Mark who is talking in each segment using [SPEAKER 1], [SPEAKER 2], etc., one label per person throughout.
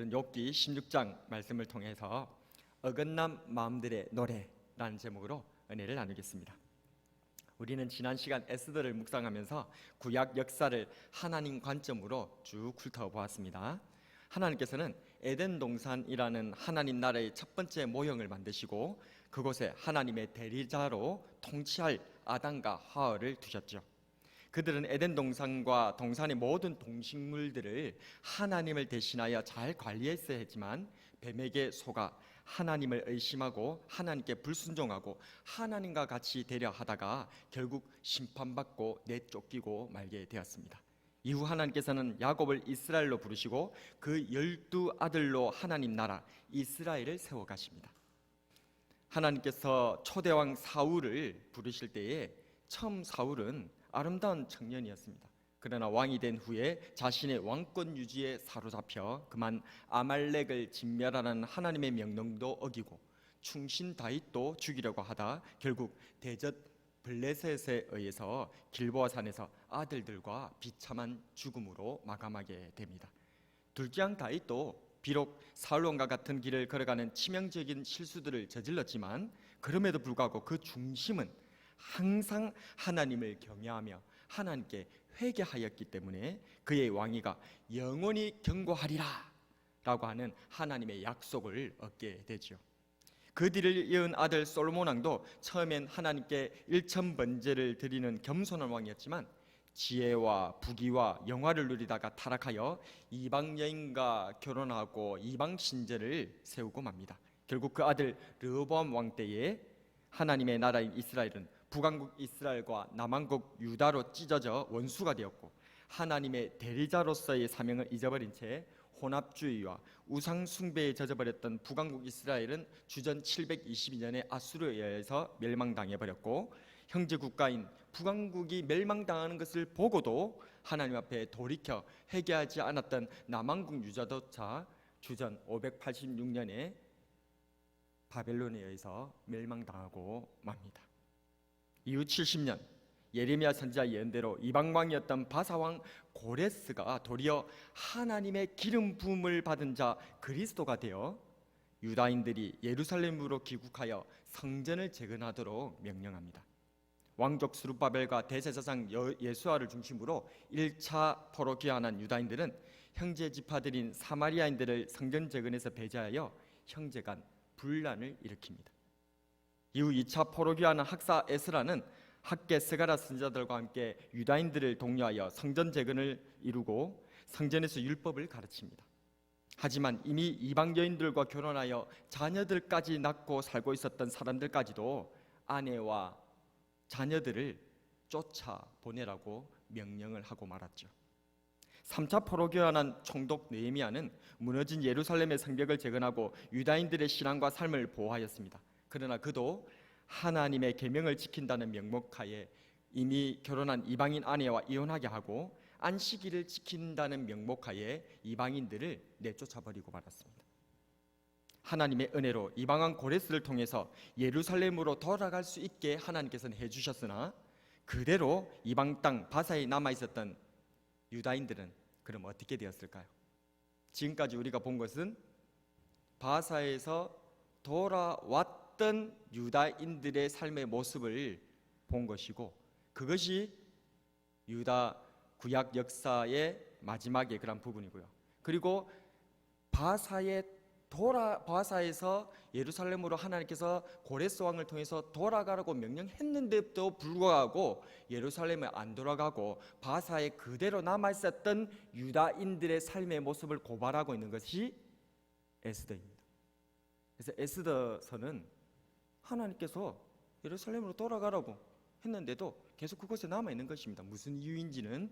[SPEAKER 1] 오늘은 욥기 16장 말씀을 통해서 어긋난 마음들의 노래라는 제목으로 은혜를 나누겠습니다. 우리는 지난 시간 에스더를 묵상하면서 구약 역사를 하나님 관점으로 쭉 훑어보았습니다. 하나님께서는 에덴 동산이라는 하나님 나라의 첫 번째 모형을 만드시고 그곳에 하나님의 대리자로 통치할 아담과 하와를 두셨죠. 그들은 에덴 동산과 동산의 모든 동식물들을 하나님을 대신하여 잘 관리했어야 했지만 뱀에게 속아 하나님을 의심하고 하나님께 불순종하고 하나님과 같이 되려 하다가 결국 심판받고 내쫓기고 말게 되었습니다. 이후 하나님께서는 야곱을 이스라엘로 부르시고 그 12아들로 하나님 나라 이스라엘을 세워가십니다. 하나님께서 초대왕 사울을 부르실 때에 처음 사울은 아름다운 청년이었습니다. 그러나 왕이 된 후에 자신의 왕권 유지에 사로잡혀 그만 아말렉을 진멸하라는 하나님의 명령도 어기고 충신 다윗도 죽이려고 하다 결국 대적 블레셋에 의해서 길보아 산에서 아들들과 비참한 죽음으로 마감하게 됩니다. 둘째 왕 다윗도 비록 사울왕과 같은 길을 걸어가는 치명적인 실수들을 저질렀지만 그럼에도 불구하고 그 중심은 항상 하나님을 경외하며 하나님께 회개하였기 때문에 그의 왕위가 영원히 견고하리라 라고 하는 하나님의 약속을 얻게 되죠. 그 뒤를 이은 아들 솔로몬 왕도 처음엔 하나님께 일천번제를 드리는 겸손한 왕이었지만 지혜와 부귀와 영화를 누리다가 타락하여 이방 여인과 결혼하고 이방 신제를 세우고 맙니다. 결국 그 아들 르호보암 왕 때에 하나님의 나라인 이스라엘은 북왕국 이스라엘과 남왕국 유다로 찢어져 원수가 되었고 하나님의 대리자로서의 사명을 잊어버린 채 혼합주의와 우상 숭배에 젖어버렸던 북왕국 이스라엘은 주전 722년에 아수르에 의해서 멸망당해 버렸고 형제 국가인 북왕국이 멸망당하는 것을 보고도 하나님 앞에 돌이켜 회개하지 않았던 남왕국 유다조차 주전 586년에 바벨론에 의해서 멸망당하고 맙니다. 이후 70년 예레미야 선지자 예언대로 이방왕이었던 바사왕 고레스가 도리어 하나님의 기름 부음을 받은 자 그리스도가 되어 유다인들이 예루살렘으로 귀국하여 성전을 재건하도록 명령합니다. 왕족 스룹바벨과 대제사장 예수아를 중심으로 1차 포로 귀환한 유다인들은 형제 지파들인 사마리아인들을 성전 재건에서 배제하여 형제간 분란을 일으킵니다. 이후 2차 포로 귀환한 학사 에스라는 학계 스가랴 선지자들과 함께 유다인들을 독려하여 성전 재건을 이루고 성전에서 율법을 가르칩니다. 하지만 이미 이방 여인들과 결혼하여 자녀들까지 낳고 살고 있었던 사람들까지도 아내와 자녀들을 쫓아보내라고 명령을 하고 말았죠. 3차 포로 귀환한 총독 느헤미야는 무너진 예루살렘의 성벽을 재건하고 유다인들의 신앙과 삶을 보호하였습니다. 그러나 그도 하나님의 계명을 지킨다는 명목하에 이미 결혼한 이방인 아내와 이혼하게 하고 안식일을 지킨다는 명목하에 이방인들을 내쫓아버리고 말았습니다. 하나님의 은혜로 이방왕 고레스를 통해서 예루살렘으로 돌아갈 수 있게 하나님께서는 해주셨으나 그대로 이방 땅 바사에 남아있었던 유다인들은 그럼 어떻게 되었을까요? 지금까지 우리가 본 것은 바사에서 돌아왔던 유다인들의 삶의 모습을 본 것이고 그것이 유다 구약 역사의 마지막의 그런 부분이고요. 그리고 바사에서 예루살렘으로 하나님께서 고레스 왕을 통해서 돌아가라고 명령했는데도 불구하고 예루살렘에 안 돌아가고 바사에 그대로 남아있었던 유다인들의 삶의 모습을 고발하고 있는 것이 에스더입니다. 그래서 에스더서는 하나님께서 예루살렘으로 돌아가라고 했는데도 계속 그곳에 남아있는 것입니다. 무슨 이유인지는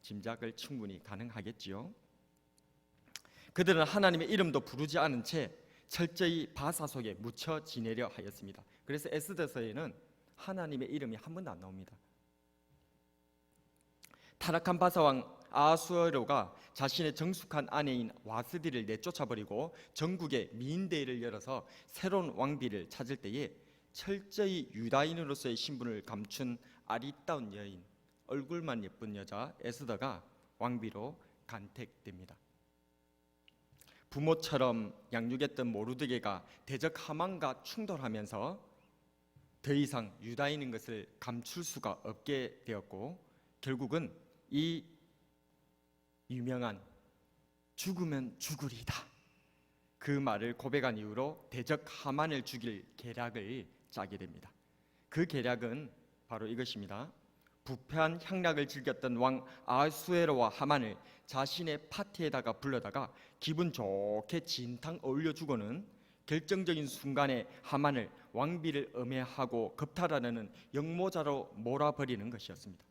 [SPEAKER 1] 짐작을 충분히 가능하겠지요. 그들은 하나님의 이름도 부르지 않은 채 철저히 바사 속에 묻혀 지내려 하였습니다. 그래서 에스더서에는 하나님의 이름이 한 번도 안 나옵니다. 타락한 바사왕 아하수에로가 자신의 정숙한 아내인 와스디를 내쫓아버리고 전국에 미인대회를 열어서 새로운 왕비를 찾을 때에 철저히 유다인으로서의 신분을 감춘 아리따운 여인, 얼굴만 예쁜 여자 에스더가 왕비로 간택됩니다. 부모처럼 양육했던 모르드게가 대적 하만과 충돌하면서 더 이상 유다인인 것을 감출 수가 없게 되었고, 결국은 이 유명한 죽으면 죽으리다 그 말을 고백한 이후로 대적 하만을 죽일 계략을 짜게 됩니다. 그 계략은 바로 이것입니다. 부패한 향락을 즐겼던 왕 아수에로와 하만을 자신의 파티에다가 불러다가 기분 좋게 진탕 어울려 주고는 결정적인 순간에 하만을 왕비를 음해하고 겁탈하려는 역모자로 몰아버리는 것이었습니다.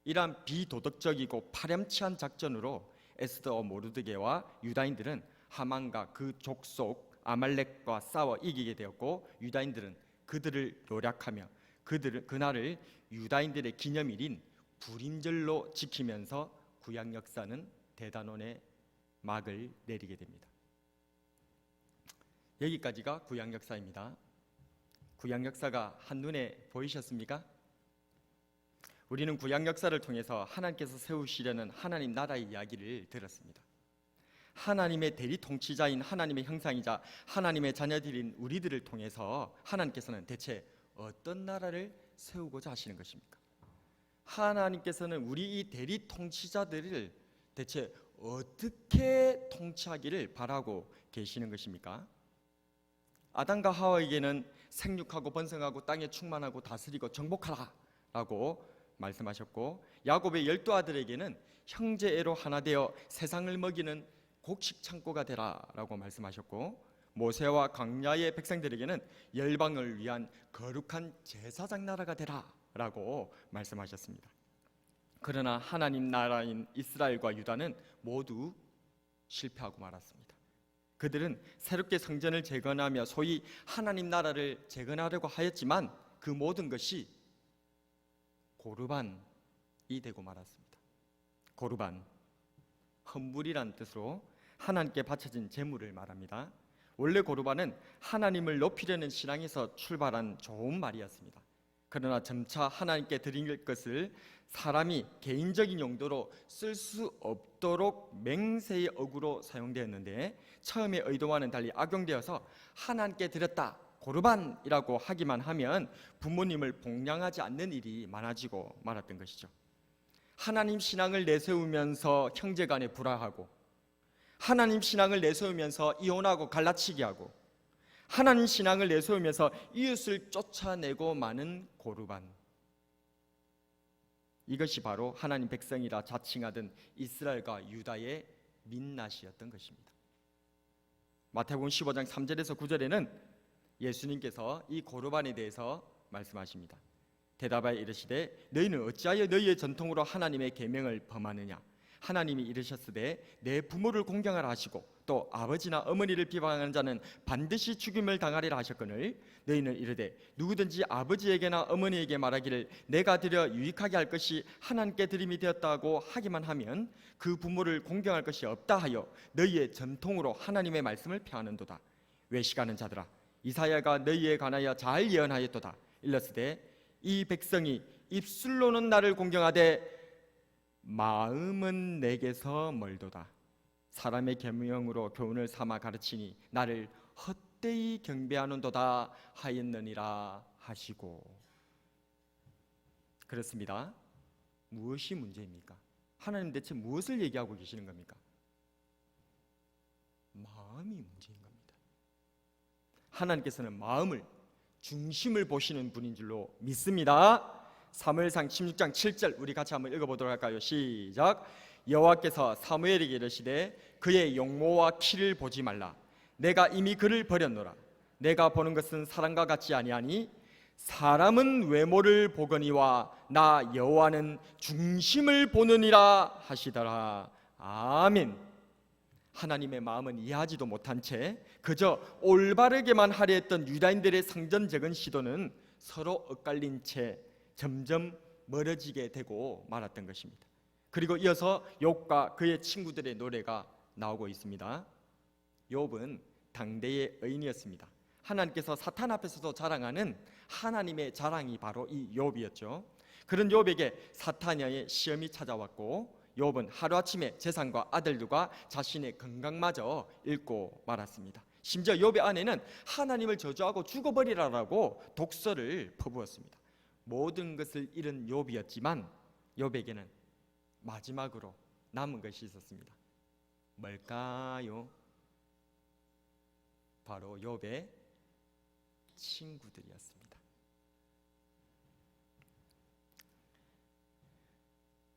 [SPEAKER 1] 이러한 비도덕적이고 파렴치한 작전으로 에스더와 모르드게와 유다인들은 하만과 그 족속 아말렉과 싸워 이기게 되었고, 유다인들은 그들을 노략하며 그날을 유다인들의 기념일인 불임절로 지키면서 구약 역사는 대단원의 막을 내리게 됩니다. 여기까지가 구약 역사입니다. 구약 역사가 한눈에 보이셨습니까? 우리는 구약 역사를 통해서 하나님께서 세우시려는 하나님 나라의 이야기를 들었습니다. 하나님의 대리 통치자인 하나님의 형상이자 하나님의 자녀들인 우리들을 통해서 하나님께서는 대체 어떤 나라를 세우고자 하시는 것입니까? 하나님께서는 우리 이 대리 통치자들을 대체 어떻게 통치하기를 바라고 계시는 것입니까? 아담과 하와에게는 생육하고 번성하고 땅에 충만하고 다스리고 정복하라 라고 말씀하셨고, 야곱의 12아들에게는 형제애로 하나 되어 세상을 먹이는 곡식 창고가 되라 라고 말씀하셨고, 모세와 광야의 백성들에게는 열방을 위한 거룩한 제사장 나라가 되라 라고 말씀하셨습니다. 그러나 하나님 나라인 이스라엘과 유다는 모두 실패하고 말았습니다. 그들은 새롭게 성전을 재건하며 소위 하나님 나라를 재건하려고 하였지만 그 모든 것이 고르반이 되고 말았습니다. 고르반, 헌물이란 뜻으로 하나님께 바쳐진 제물을 말합니다. 원래 고르반은 하나님을 높이려는 신앙에서 출발한 좋은 말이었습니다. 그러나 점차 하나님께 드릴 것을 사람이 개인적인 용도로 쓸 수 없도록 맹세의 어구로 사용되었는데, 처음의 의도와는 달리 악용되어서 하나님께 드렸다, 고르반이라고 하기만 하면 부모님을 복양하지 않는 일이 많아지고 말았던 것이죠. 하나님 신앙을 내세우면서 형제간에 불화하고, 하나님 신앙을 내세우면서 이혼하고 갈라치기 하고, 하나님 신앙을 내세우면서 이웃을 쫓아내고 마는 고르반, 이것이 바로 하나님 백성이라 자칭하던 이스라엘과 유다의 민낯이었던 것입니다. 마태복음 15장 3절에서 9절에는 예수님께서 이 고르반에 대해서 말씀하십니다. 대답하여 이르시되 너희는 어찌하여 너희의 전통으로 하나님의 계명을 범하느냐? 하나님이 이르셨으되 내 부모를 공경하라 하시고 또 아버지나 어머니를 비방하는 자는 반드시 죽임을 당하리라 하셨거늘, 너희는 이르되 누구든지 아버지에게나 어머니에게 말하기를 내가 드려 유익하게 할 것이 하나님께 드림이 되었다고 하기만 하면 그 부모를 공경할 것이 없다 하여 너희의 전통으로 하나님의 말씀을 폐하는도다. 외식하는 자들아, 이사야가 너희에 관하여 잘 예언하였도다. 일렀으되 이 백성이 입술로는 나를 공경하되 마음은 내게서 멀도다. 사람의 계명으로 교훈을 삼아 가르치니 나를 헛되이 경배하는도다 하였느니라 하시고. 그렇습니다. 무엇이 문제입니까? 하나님 대체 무엇을 얘기하고 계시는 겁니까? 마음이 문제인 겁니다. 하나님께서는 마음을, 중심을 보시는 분인 줄로 믿습니다. 사무엘상 16장 7절 우리 같이 한번 읽어보도록 할까요? 시작. 여호와께서 사무엘에게 이르시되 그의 용모와 키를 보지 말라. 내가 이미 그를 버렸노라. 내가 보는 것은 사람과 같지 아니하니 사람은 외모를 보거니와 나 여호와는 중심을 보느니라 하시더라. 아멘. 하나님의 마음은 이해하지도 못한 채 그저 올바르게만 하려 했던 유다인들의 성전 재건 시도는 서로 엇갈린 채 점점 멀어지게 되고 말았던 것입니다. 그리고 이어서 욥과 그의 친구들의 노래가 나오고 있습니다. 욥은 당대의 의인이었습니다. 하나님께서 사탄 앞에서도 자랑하는 하나님의 자랑이 바로 이 욥이었죠. 그런 욥에게 사탄의 시험이 찾아왔고 욥은 하루아침에 재산과 아들들과 자신의 건강마저 잃고 말았습니다. 심지어 욥의 아내는 하나님을 저주하고 죽어버리라라고 독서를 퍼부었습니다. 모든 것을 잃은 욥이었지만 욥에게는 마지막으로 남은 것이 있었습니다. 뭘까요? 바로 욥의 친구들이었습니다.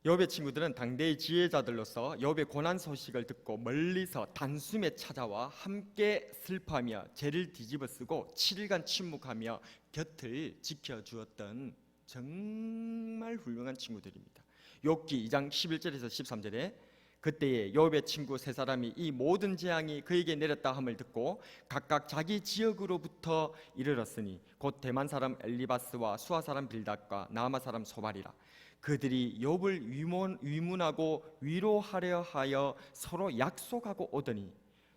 [SPEAKER 1] 욥의 친구들은 당대의 지혜자들로서 욥의 고난 소식을 듣고 멀리서 단숨에 찾아와 함께 슬퍼하며 죄를 뒤집어쓰고 7일간 침묵하며 곁을 지켜주었던 정말 훌륭한 친구들입니다. 욥기 2장 11절에서 13절에 그때에 욥의 친구 세 사람이 이 모든 재앙이 그에게 내렸다 함을 듣고 각각 자기 지역으로부터 이르렀으니 곧 대만 사람 엘리바스와 수아 사람 빌닷과 나아마 사람 소발이라. 그들이 욥을 위문하고 위로하려 하여 서로 약속하고 오더니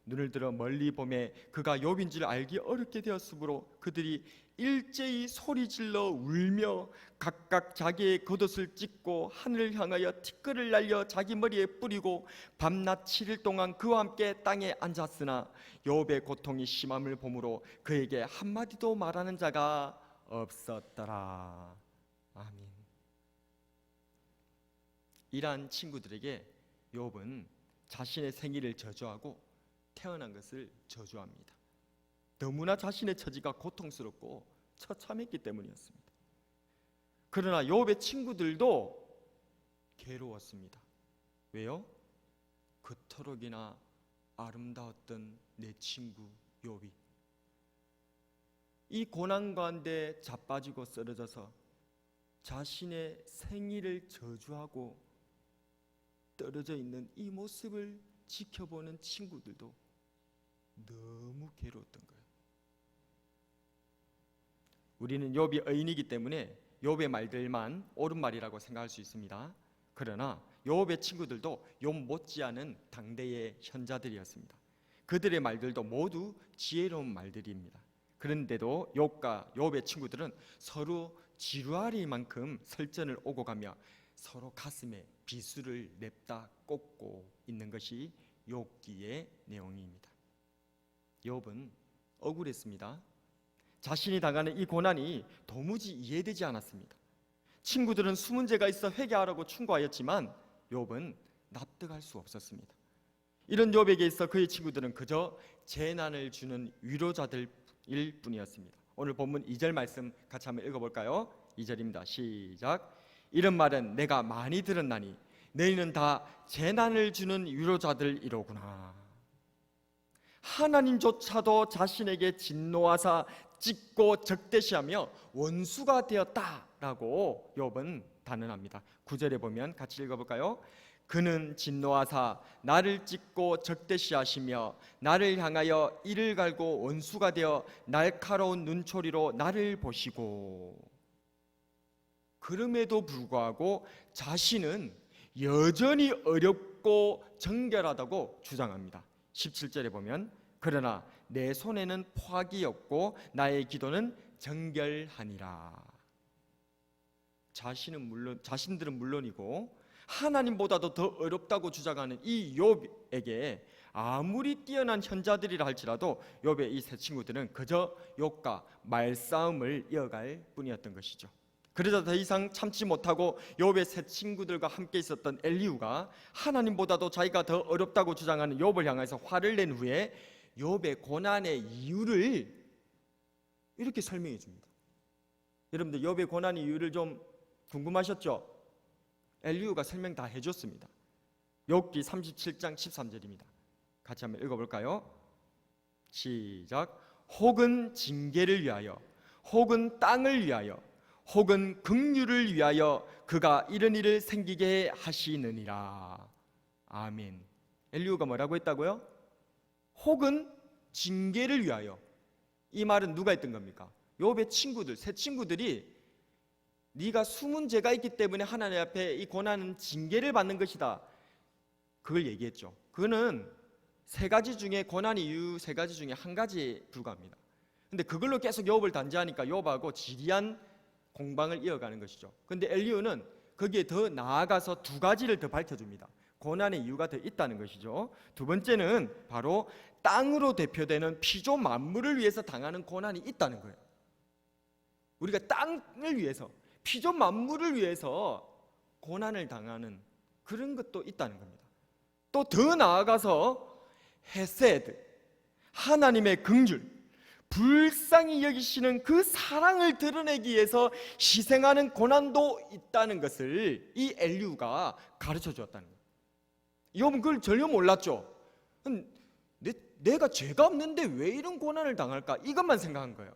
[SPEAKER 1] 눈을 들어 멀리 보매 그가 욥인 줄 알기 어렵게 되었으므로 그들이 일제히 소리질러 울며 각각 자기의 겉옷을 찢고 하늘을 향하여 티끌을 날려 자기 머리에 뿌리고 밤낮 7일 동안 그와 함께 땅에 앉았으나 욥의 고통이 심함을 보므로 그에게 한마디도 말하는 자가 없었더라. 아멘. 이러한 친구들에게 욥은 자신의 생일을 저주하고 태어난 것을 저주합니다. 너무나 자신의 처지가 고통스럽고 처참했기 때문이었습니다. 그러나 욥의 친구들도 괴로웠습니다. 왜요? 그토록이나 아름다웠던 내 친구 욥이 이 고난 가운데 자빠지고 쓰러져서 자신의 생일을 저주하고 떨어져 있는 이 모습을 지켜보는 친구들도 너무 괴로웠던 거예요. 우리는 욥이 의인이기 때문에 욥의 말들만 옳은 말이라고 생각할 수 있습니다. 그러나 욥의 친구들도 욥 못지않은 당대의 현자들이었습니다. 그들의 말들도 모두 지혜로운 말들입니다. 그런데도 욥과 욥의 친구들은 서로 지루할 만큼 설전을 오고 가며 서로 가슴에 비수를 냅다 꽂고 있는 것이 욥기의 내용입니다. 욥은 억울했습니다. 자신이 당하는 이 고난이 도무지 이해되지 않았습니다. 친구들은 수문제가 있어 회개하라고 충고하였지만 욥은 납득할 수 없었습니다. 이런 욥에게 있어 그의 친구들은 그저 재난을 주는 위로자들일 뿐이었습니다. 오늘 본문 2절 말씀 같이 한번 읽어볼까요? 2절입니다. 시작. 이런 말은 내가 많이 들었나니 너희는 다 재난을 주는 위로자들이로구나. 하나님조차도 자신에게 진노하사 찢고 적대시하며 원수가 되었다라고 욥은 단언합니다. 9절에 보면 같이 읽어볼까요? 그는 진노하사 나를 찢고 적대시하시며 나를 향하여 이를 갈고 원수가 되어 날카로운 눈초리로 나를 보시고 그럼에도 불구하고 자신은 여전히 어렵고 정결하다고 주장합니다. 17절에 보면 그러나 내 손에는 포악이 없고 나의 기도는 정결하니라. 자신들은 물론이고 하나님보다도 더 어렵다고 주장하는 이 욥에게 아무리 뛰어난 현자들이라 할지라도 욥의 이 세 친구들은 그저 욥과 말싸움을 이어갈 뿐이었던 것이죠. 그러자 더 이상 참지 못하고 욥의 세 친구들과 함께 있었던 엘리후가 하나님보다도 자기가 더 어렵다고 주장하는 욥을 향해서 화를 낸 후에 욥의 고난의 이유를 이렇게 설명해 줍니다. 여러분들 욥의 고난의 이유를 좀 궁금하셨죠? 엘리후가 설명 다 해줬습니다. 욥기 37장 13절입니다. 같이 한번 읽어볼까요? 시작. 혹은 징계를 위하여 혹은 땅을 위하여 혹은 긍휼을 위하여 그가 이런 일을 생기게 하시느니라. 아멘. 엘리후가 뭐라고 했다고요? 혹은 징계를 위하여. 이 말은 누가 했던 겁니까? 욥의 친구들, 세 친구들이 네가 숨은 죄가 있기 때문에 하나님 앞에 이 고난은 징계를 받는 것이다, 그걸 얘기했죠. 그거는 세 가지 중에 고난의 이유 세 가지 중에 한 가지에 불과합니다. 근데 그걸로 계속 욥을 단죄하니까 욥하고 지리한 공방을 이어가는 것이죠. 근데 엘리후는 거기에 더 나아가서 두 가지를 더 밝혀줍니다. 고난의 이유가 더 있다는 것이죠. 두 번째는 바로 땅으로 대표되는 피조 만물을 위해서 당하는 고난이 있다는 거예요. 우리가 땅을 위해서, 피조 만물을 위해서 고난을 당하는 그런 것도 있다는 겁니다. 또 더 나아가서 헤세드, 하나님의 긍휼, 불쌍히 여기시는 그 사랑을 드러내기 위해서 희생하는 고난도 있다는 것을 이 엘리후가 가르쳐 주었다는 거예요. 욥은 그걸 전혀 몰랐죠. 내가 죄가 없는데 왜 이런 고난을 당할까? 이것만 생각한 거예요.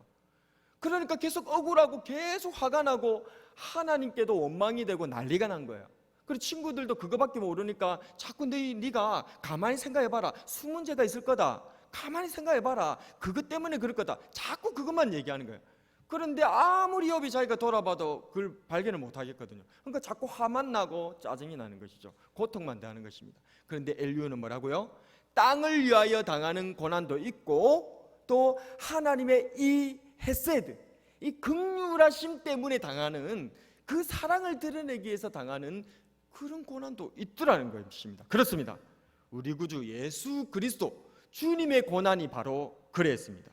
[SPEAKER 1] 그러니까 계속 억울하고 계속 화가 나고 하나님께도 원망이 되고 난리가 난 거예요. 그리고 친구들도 그거밖에 모르니까 자꾸 네가 가만히 생각해봐라, 숨은 죄가 있을 거다, 가만히 생각해봐라, 그것 때문에 그럴 거다, 자꾸 그것만 얘기하는 거예요. 그런데 아무리 욥이 자기가 돌아봐도 그걸 발견을 못 하겠거든요. 그러니까 자꾸 화만 나고 짜증이 나는 것이죠. 고통만 대하는 것입니다. 그런데 엘리후는 뭐라고요? 땅을 위하여 당하는 고난도 있고 또 하나님의 이 헤세드, 이 긍휼하심 때문에 당하는 그 사랑을 드러내기 위해서 당하는 그런 고난도 있더라는 것입니다. 그렇습니다. 우리 구주 예수 그리스도 주님의 고난이 바로 그랬습니다.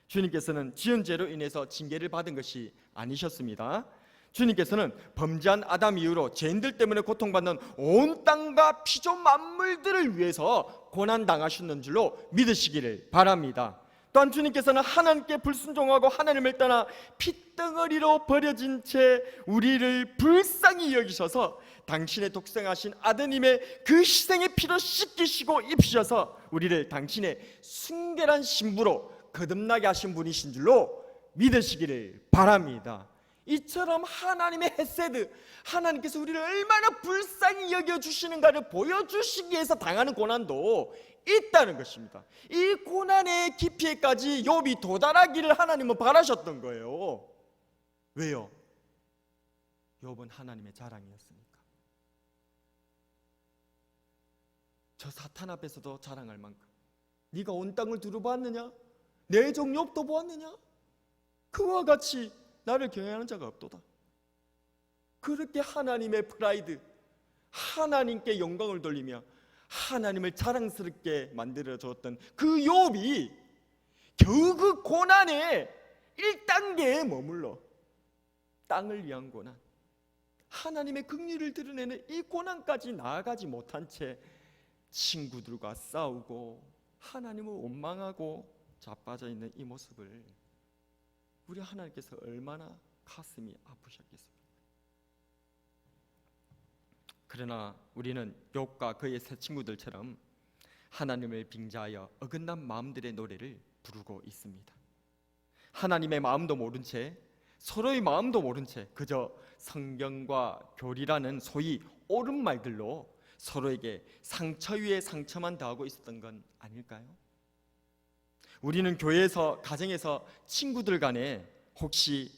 [SPEAKER 1] 주님께서는 지은 죄로 인해서 징계를 받은 것이 아니셨습니다. 주님께서는 범죄한 아담 이후로 죄인들 때문에 고통받는 온 땅과 피조 만물들을 위해서 고난당하셨는 줄로 믿으시기를 바랍니다. 또한 주님께서는 하나님께 불순종하고 하나님을 떠나 핏덩어리로 버려진 채 우리를 불쌍히 여기셔서 당신의 독생하신 아드님의 그 희생의 피로 씻기시고 입히셔서 우리를 당신의 순결한 신부로 거듭나게 하신 분이신 줄로 믿으시기를 바랍니다. 이처럼 하나님의 헤세드, 하나님께서 우리를 얼마나 불쌍히 여겨주시는가를 보여주시기 위해서 당하는 고난도 있다는 것입니다. 이 고난의 깊이에까지 욥이 도달하기를 하나님은 바라셨던 거예요. 왜요? 욥은 하나님의 자랑이었으니까. 저 사탄 앞에서도 자랑할 만큼 네가 온 땅을 두루보았느냐? 내 종 욥도 보았느냐? 그와 같이 나를 경외하는 자가 없도다. 그렇게 하나님의 프라이드, 하나님께 영광을 돌리며 하나님을 자랑스럽게 만들어 줬던 그 욥이 겨우 그 고난의 1단계에 머물러 땅을 위한 고난, 하나님의 긍휼을 드러내는 이 고난까지 나아가지 못한 채 친구들과 싸우고 하나님을 원망하고 자빠져 있는 이 모습을 우리 하나님께서 얼마나 가슴이 아프셨겠습니까? 그러나 우리는 욥과 그의 세 친구들처럼 하나님을 빙자하여 어긋난 마음들의 노래를 부르고 있습니다. 하나님의 마음도 모른 채, 서로의 마음도 모른 채 그저 성경과 교리라는 소위 옳은 말들로 서로에게 상처 위에 상처만 더하고 있었던 건 아닐까요? 우리는 교회에서, 가정에서, 친구들 간에 혹시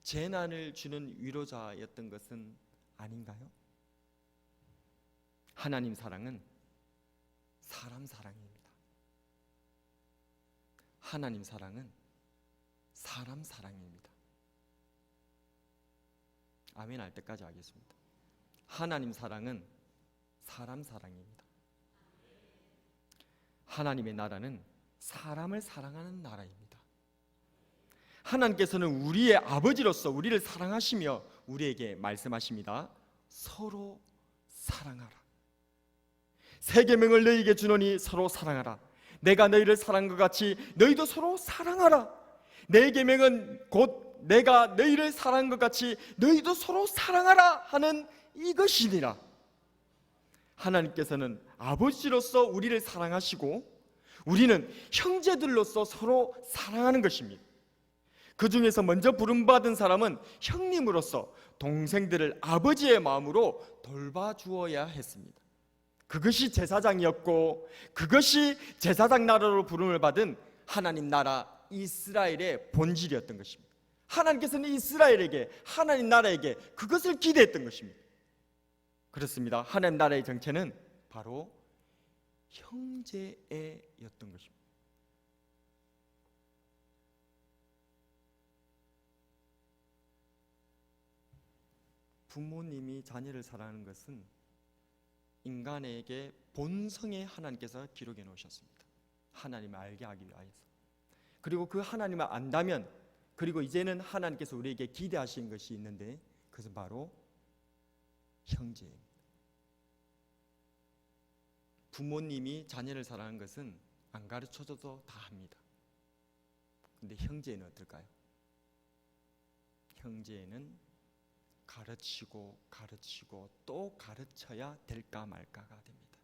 [SPEAKER 1] 재난을 주는 위로자였던 것은 아닌가요? 하나님 사랑은 사람 사랑입니다. 하나님 사랑은 사람 사랑입니다. 아멘 할 때까지 하겠습니다. 하나님 사랑은 사람 사랑입니다. 하나님의 나라는 사람을 사랑하는 나라입니다. 하나님께서는 우리의 아버지로서 우리를 사랑하시며 우리에게 말씀하십니다. 서로 사랑하라. 새 계명을 너희에게 주노니 서로 사랑하라. 내가 너희를 사랑한 것 같이 너희도 서로 사랑하라. 내 계명은 곧 내가 너희를 사랑한 것 같이 너희도 서로 사랑하라 하는 이것이니라. 하나님께서는 아버지로서 우리를 사랑하시고 우리는 형제들로서 서로 사랑하는 것입니다. 그 중에서 먼저 부름받은 사람은 형님으로서 동생들을 아버지의 마음으로 돌봐주어야 했습니다. 그것이 제사장이었고 그것이 제사장 나라로 부름을 받은 하나님 나라 이스라엘의 본질이었던 것입니다. 하나님께서는 이스라엘에게, 하나님 나라에게 그것을 기대했던 것입니다. 그렇습니다. 하나님 나라의 정체는 바로 형제애였던 것입니다. 부모님이 자녀를 사랑하는 것은 인간에게 본성의 하나님께서 기록해 놓으셨습니다. 하나님을 알게 하기 위하여서. 그리고 그 하나님을 안다면, 그리고 이제는 하나님께서 우리에게 기대하신 것이 있는데, 그것은 바로 형제입니다. 부모님이 자녀를 사랑하는 것은 안 가르쳐줘도 다 합니다. 근데 형제는 어떨까요? 형제는 가르치고 또 가르쳐야 될까 말까가 됩니다.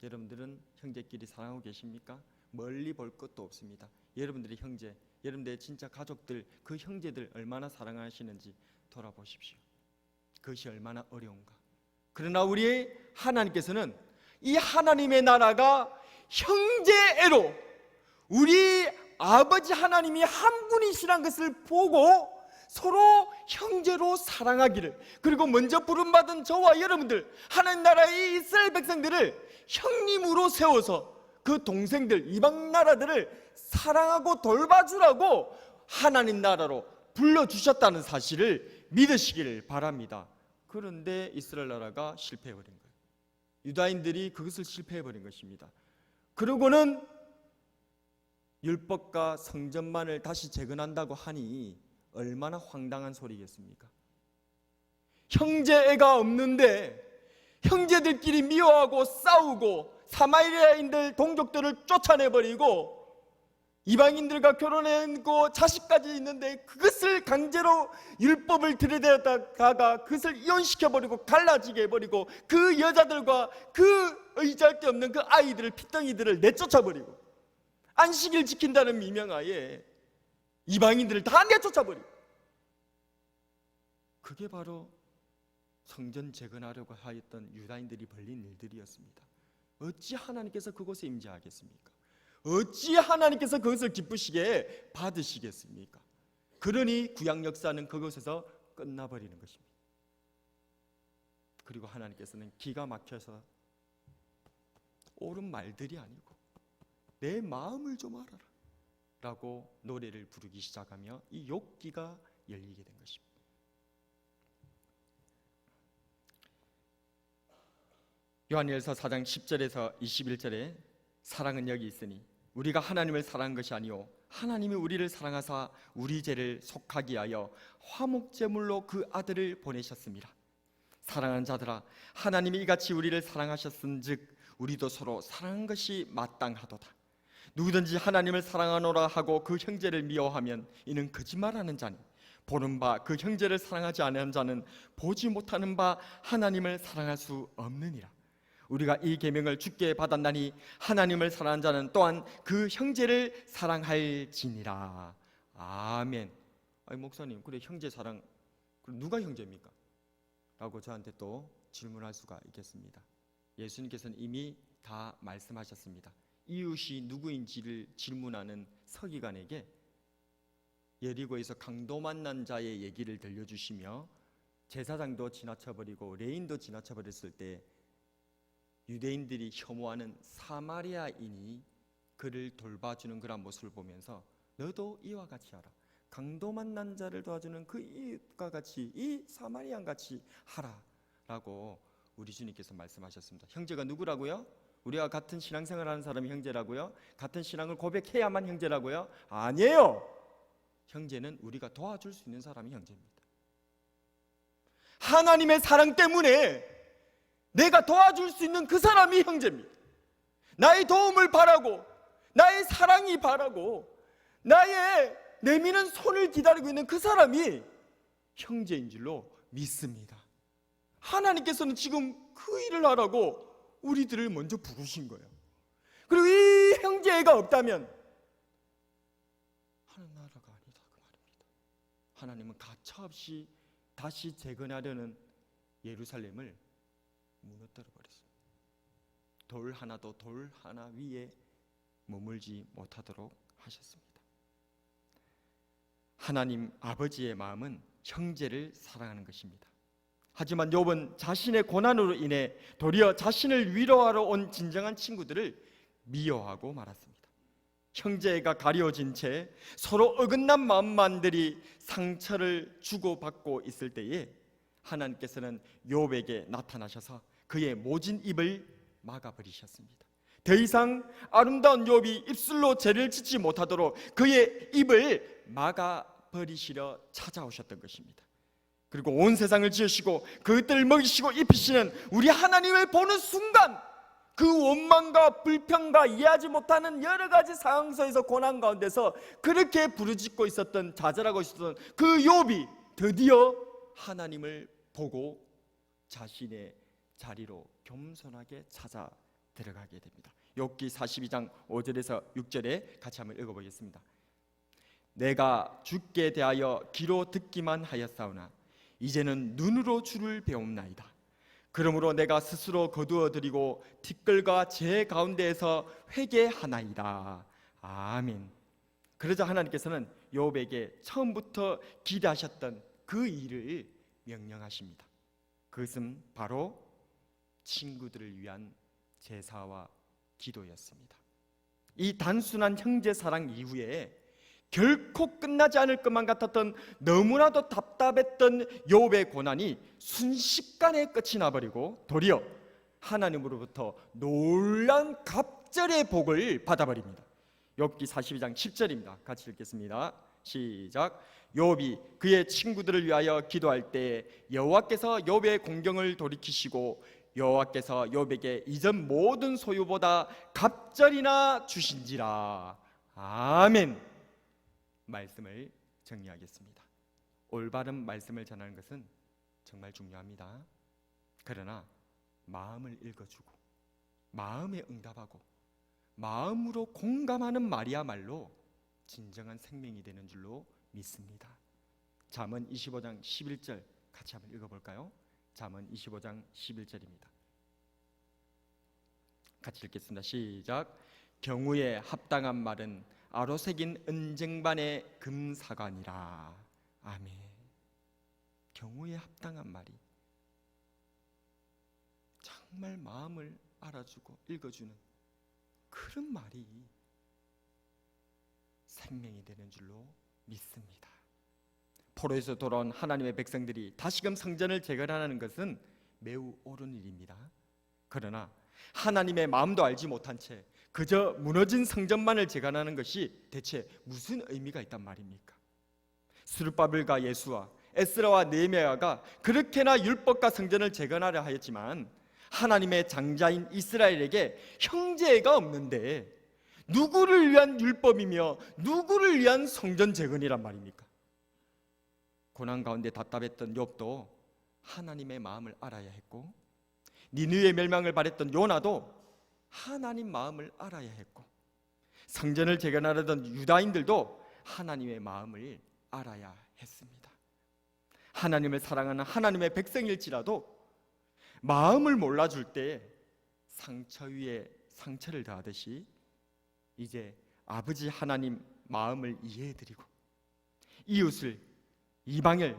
[SPEAKER 1] 여러분들은 형제끼리 사랑하고 계십니까? 멀리 볼 것도 없습니다. 여러분들의 형제, 여러분들의 진짜 가족들, 그 형제들 얼마나 사랑하시는지 돌아보십시오. 그것이 얼마나 어려운가. 그러나 우리 하나님께서는 이 하나님의 나라가 형제애로, 우리 아버지 하나님이 한 분이시란 것을 보고 서로 형제로 사랑하기를, 그리고 먼저 부름받은 저와 여러분들, 하나님 나라의 이스라엘 백성들을 형님으로 세워서 그 동생들, 이방 나라들을 사랑하고 돌봐주라고 하나님 나라로 불러주셨다는 사실을 믿으시기를 바랍니다. 그런데 이스라엘 나라가 실패해버린 거예요. 유다인들이 그것을 실패해버린 것입니다. 그러고는 율법과 성전만을 다시 재건한다고 하니 얼마나 황당한 소리겠습니까? 형제애가 없는데 형제들끼리 미워하고 싸우고 사마리아인들 동족들을 쫓아내버리고 이방인들과 결혼했고 자식까지 있는데 그것을 강제로 율법을 들여대다가 그것을 이혼시켜버리고 갈라지게 해버리고 그 여자들과 그 의지할 데 없는 그 아이들을, 핏덩이들을 내쫓아버리고 안식일 지킨다는 미명하에 이방인들을 다 내쫓아버리고, 그게 바로 성전 재건하려고 하였던 유다인들이 벌린 일들이었습니다. 어찌 하나님께서 그곳에 임재하겠습니까? 어찌 하나님께서 그것을 기쁘시게 받으시겠습니까? 그러니 구약 역사는 그곳에서 끝나버리는 것입니다. 그리고 하나님께서는 기가 막혀서 옳은 말들이 아니고 내 마음을 좀 알아라 라고 노래를 부르기 시작하며 이 욥기가 열리게 된 것입니다. 요한일서 4장 10절에서 21절에 사랑은 여기 있으니 우리가 하나님을 사랑한 것이 아니요 하나님이 우리를 사랑하사 우리 죄를 속하기 위하여 화목제물로 그 아들을 보내셨습니다. 사랑하는 자들아, 하나님이 이같이 우리를 사랑하셨은즉 우리도 서로 사랑한 것이 마땅하도다. 누구든지 하나님을 사랑하노라 하고 그 형제를 미워하면 이는 거짓말하는 자니 보는 바 그 형제를 사랑하지 않는 자는 보지 못하는 바 하나님을 사랑할 수 없느니라. 우리가 이 계명을 주께 받았나니 하나님을 사랑하는 자는 또한 그 형제를 사랑할지니라. 아멘. 아니 목사님, 그래 형제 사랑, 그럼 누가 형제입니까? 라고 저한테 또 질문할 수가 있겠습니다. 예수님께서는 이미 다 말씀하셨습니다. 이웃이 누구인지를 질문하는 서기관에게 여리고에서 강도 만난 자의 얘기를 들려주시며 제사장도 지나쳐버리고 레인도 지나쳐버렸을 때 유대인들이 혐오하는 사마리아인이 그를 돌봐주는 그런 모습을 보면서 너도 이와 같이 하라. 강도 만난 자를 도와주는 그 이웃과 같이, 이 사마리아인 같이 하라 라고 우리 주님께서 말씀하셨습니다. 형제가 누구라고요? 우리가 같은 신앙생활을 하는 사람이 형제라고요? 같은 신앙을 고백해야만 형제라고요? 아니에요. 형제는 우리가 도와줄 수 있는 사람이 형제입니다. 하나님의 사랑 때문에 내가 도와줄 수 있는 그 사람이 형제입니다. 나의 도움을 바라고, 나의 사랑이 바라고, 나의 내미는 손을 기다리고 있는 그 사람이 형제인 줄로 믿습니다. 하나님께서는 지금 그 일을 하라고 우리들을 먼저 부르신 거예요. 그리고 이 형제애가 없다면 하나님 나라가 아니다 그 말입니다. 하나님은 가차없이 다시 재건하려는 예루살렘을 무너뜨려 버렸습니다. 돌 하나도 돌 하나 위에 머물지 못하도록 하셨습니다. 하나님 아버지의 마음은 형제를 사랑하는 것입니다. 하지만 욥은 자신의 고난으로 인해 도리어 자신을 위로하러 온 진정한 친구들을 미워하고 말았습니다. 형제가 가려진 채 서로 어긋난 마음만들이 상처를 주고받고 있을 때에 하나님께서는 욥에게 나타나셔서 그의 모진 입을 막아버리셨습니다. 더 이상 아름다운 욥이 입술로 죄를 짓지 못하도록 그의 입을 막아버리시려 찾아오셨던 것입니다. 그리고 온 세상을 지으시고 그것들을 먹이시고 입히시는 우리 하나님을 보는 순간 그 원망과 불평과 이해하지 못하는 여러 가지 상황 속에서 고난 가운데서 그렇게 부르짖고 있었던, 좌절하고 있었던 그 욥이 드디어 하나님을 보고 자신의 자리로 겸손하게 찾아 들어가게 됩니다. 욥기 42장 5절에서 6절에 같이 한번 읽어보겠습니다. 내가 주께 대하여 귀로 듣기만 하였사오나 이제는 눈으로 주를 배움나이다. 그러므로 내가 스스로 거두어드리고 티끌과 재 가운데에서 회개하나이다. 아멘. 그러자 하나님께서는 욥에게 처음부터 기대하셨던 그 일을 명령하십니다. 그것은 바로 친구들을 위한 제사와 기도였습니다. 이 단순한 형제 사랑 이후에 결코 끝나지 않을 것만 같았던, 너무나도 답답했던 욥의 고난이 순식간에 끝이 나버리고 도리어 하나님으로부터 놀라운 갑절의 복을 받아버립니다. 욥기 42장 10절입니다. 같이 읽겠습니다. 시작. 욥이 그의 친구들을 위하여 기도할 때 여호와께서 욥의 공경을 돌이키시고 여호와께서 욥에게 이전 모든 소유보다 갑절이나 주신지라. 아멘. 말씀을 정리하겠습니다. 올바른 말씀을 전하는 것은 정말 중요합니다. 그러나 마음을 읽어주고 마음에 응답하고 마음으로 공감하는 말이야말로 진정한 생명이 되는 줄로 믿습니다. 잠언 25장 11절 같이 한번 읽어볼까요? 잠언 25장 11절입니다. 같이 읽겠습니다. 시작. 경우에 합당한 말은 아로새긴 은쟁반의 금사관이라. 아멘. 경우에 합당한 말이 정말 마음을 알아주고 읽어주는 그런 말이 생명이 되는 줄로 믿습니다. 포로에서 돌아온 하나님의 백성들이 다시금 성전을 재건하는 것은 매우 옳은 일입니다. 그러나 하나님의 마음도 알지 못한 채 그저 무너진 성전만을 재건하는 것이 대체 무슨 의미가 있단 말입니까? 스룹바벨과 예수와 에스라와 느헤미야가 그렇게나 율법과 성전을 재건하려 하였지만 하나님의 장자인 이스라엘에게 형제가 없는데 누구를 위한 율법이며 누구를 위한 성전 재건이란 말입니까? 고난 가운데 답답했던 욥도 하나님의 마음을 알아야 했고, 니느웨 멸망을 바랬던 요나도 하나님 마음을 알아야 했고, 성전을 재건하려던 유다인들도 하나님의 마음을 알아야 했습니다. 하나님을 사랑하는 하나님의 백성일지라도 마음을 몰라줄 때 상처 위에 상처를 더하듯이 이제 아버지 하나님 마음을 이해해드리고 이웃을, 이방을,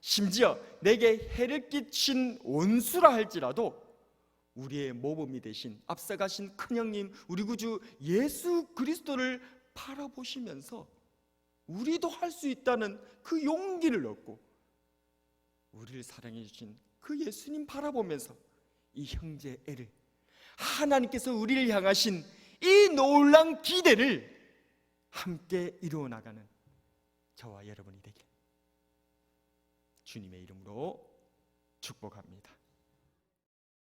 [SPEAKER 1] 심지어 내게 해를 끼친 원수라 할지라도 우리의 모범이 되신 앞서가신 큰형님 우리 구주 예수 그리스도를 바라보시면서 우리도 할 수 있다는 그 용기를 얻고 우리를 사랑해 주신 그 예수님 바라보면서 이 형제의 애를, 하나님께서 우리를 향하신 이 놀라운 기대를 함께 이루어 나가는 저와 여러분이 되길 주님의 이름으로 축복합니다.